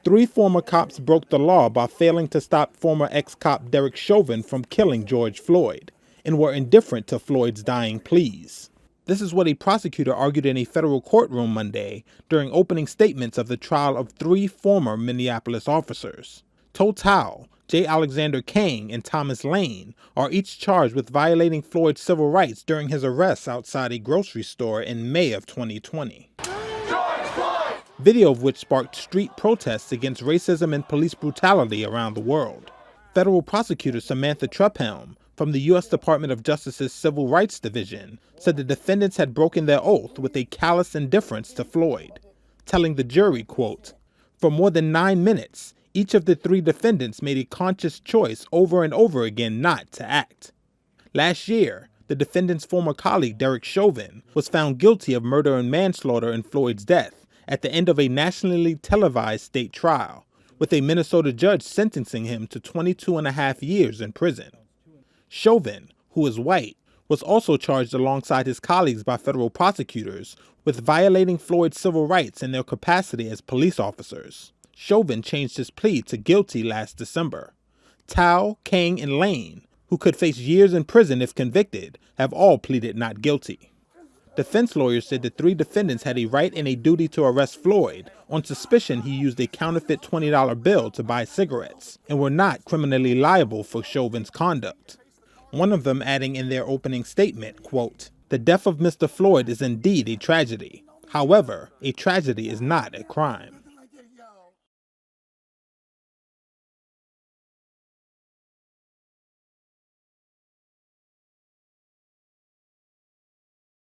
Three former cops broke the law by failing to stop former ex-cop Derek Chauvin from killing George Floyd and were indifferent to Floyd's dying pleas. This is what a prosecutor argued in a federal courtroom Monday during opening statements of the trial of three former Minneapolis officers. Total, J. Alexander Kang, and Thomas Lane are each charged with violating Floyd's civil rights during his arrests outside a grocery store in May of 2020. Video of which sparked street protests against racism and police brutality around the world. Federal prosecutor Samantha Trephelm from the U.S. Department of Justice's Civil Rights Division said the defendants had broken their oath with a callous indifference to Floyd, telling the jury, quote, "For more than 9 minutes, each of the three defendants made a conscious choice over and over again not to act." Last year, the defendant's former colleague Derek Chauvin was found guilty of murder and manslaughter in Floyd's death at the end of a nationally televised state trial, with a Minnesota judge sentencing him to 22.5 years in prison. Chauvin, who is white, was also charged alongside his colleagues by federal prosecutors with violating Floyd's civil rights in their capacity as police officers. Chauvin changed his plea to guilty last December. Tao, Kang, and Lane, who could face years in prison if convicted, have all pleaded not guilty. Defense lawyers said the three defendants had a right and a duty to arrest Floyd on suspicion he used a counterfeit $20 bill to buy cigarettes and were not criminally liable for Chauvin's conduct. One of them adding in their opening statement, quote, "The death of Mr. Floyd is indeed a tragedy. However, a tragedy is not a crime."